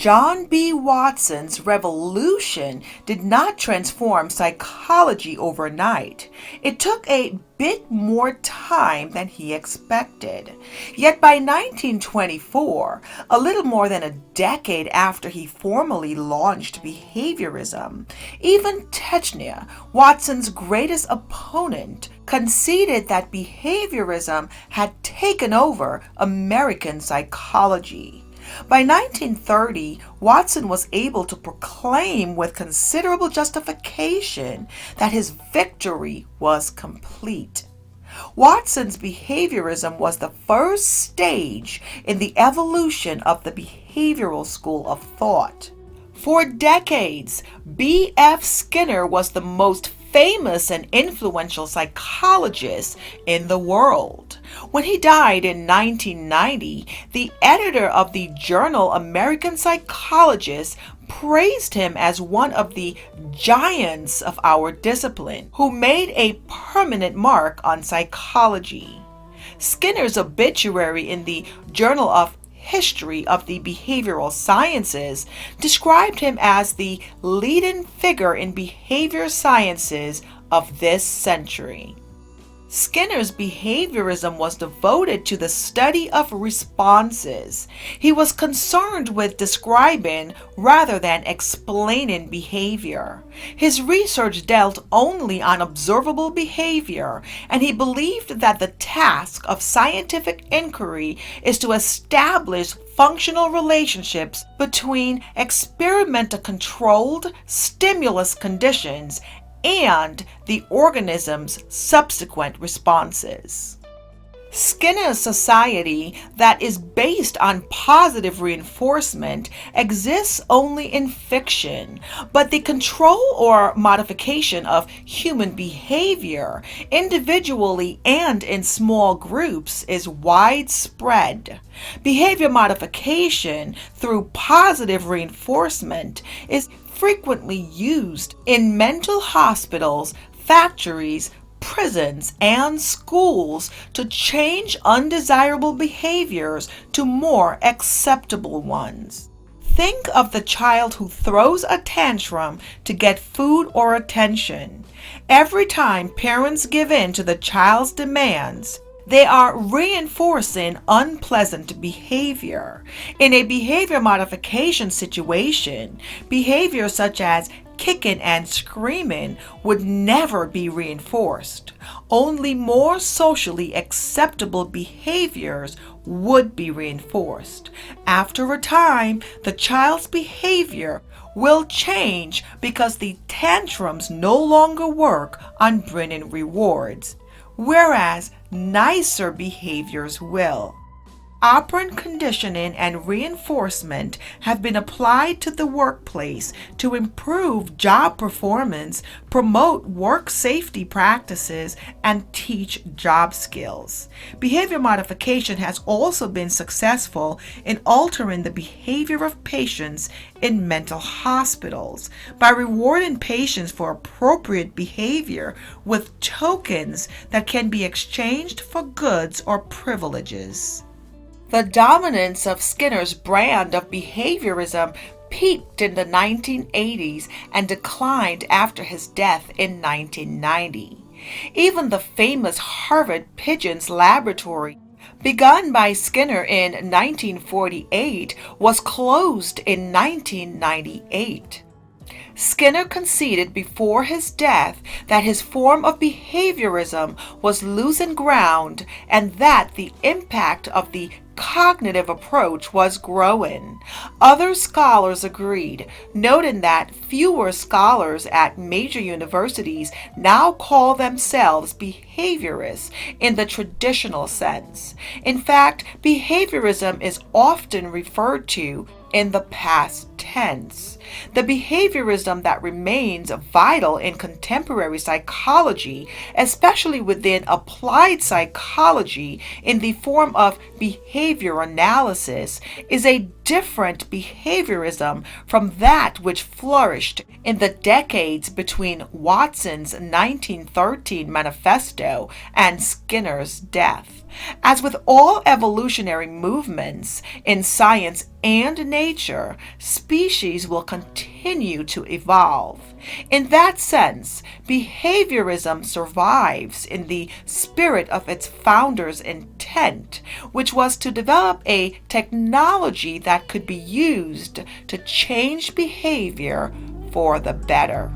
John B. Watson's revolution did not transform psychology overnight. It took a bit more time than he expected. Yet by 1924, a little more than a decade after he formally launched behaviorism, even Technia, Watson's greatest opponent, conceded that behaviorism had taken over American psychology. By 1930, Watson was able to proclaim with considerable justification that his victory was complete. Watson's behaviorism was the first stage in the evolution of the behavioral school of thought. For decades, B.F. Skinner was the most famous and influential psychologist in the world. When he died in 1990, the editor of the journal American Psychologist praised him as one of the giants of our discipline who made a permanent mark on psychology. Skinner's obituary in the Journal of History of the Behavioral Sciences described him as the leading figure in behavior sciences of this century. Skinner's behaviorism was devoted to the study of responses. He was concerned with describing rather than explaining behavior. His research dealt only on observable behavior, and he believed that the task of scientific inquiry is to establish functional relationships between experimental controlled stimulus conditions and the organism's subsequent responses. Skinner's society that is based on positive reinforcement exists only in fiction, but the control or modification of human behavior, individually and in small groups, is widespread. Behavior modification through positive reinforcement is frequently used in mental hospitals, factories, prisons, and schools to change undesirable behaviors to more acceptable ones. Think of the child who throws a tantrum to get food or attention. Every time parents give in to the child's demands, they are reinforcing unpleasant behavior. In a behavior modification situation, behavior such as kicking and screaming would never be reinforced. Only more socially acceptable behaviors would be reinforced. After a time, the child's behavior will change because the tantrums no longer work on bringing rewards, whereas nicer behaviors will. Operant conditioning and reinforcement have been applied to the workplace to improve job performance, promote work safety practices, and teach job skills. Behavior modification has also been successful in altering the behavior of patients in mental hospitals by rewarding patients for appropriate behavior with tokens that can be exchanged for goods or privileges. The dominance of Skinner's brand of behaviorism peaked in the 1980s and declined after his death in 1990. Even the famous Harvard Pigeons Laboratory, begun by Skinner in 1948, was closed in 1998. Skinner conceded before his death that his form of behaviorism was losing ground and that the impact of the cognitive approach was growing. Other scholars agreed, noting that fewer scholars at major universities now call themselves behaviorists in the traditional sense. In fact, behaviorism is often referred to in the past intense. The behaviorism that remains vital in contemporary psychology, especially within applied psychology in the form of behavior analysis, is a different behaviorism from that which flourished in the decades between Watson's 1913 manifesto and Skinner's death. As with all evolutionary movements in science and nature, species will continue to evolve. In that sense, behaviorism survives in the spirit of its founder's intent, which was to develop a technology that could be used to change behavior for the better.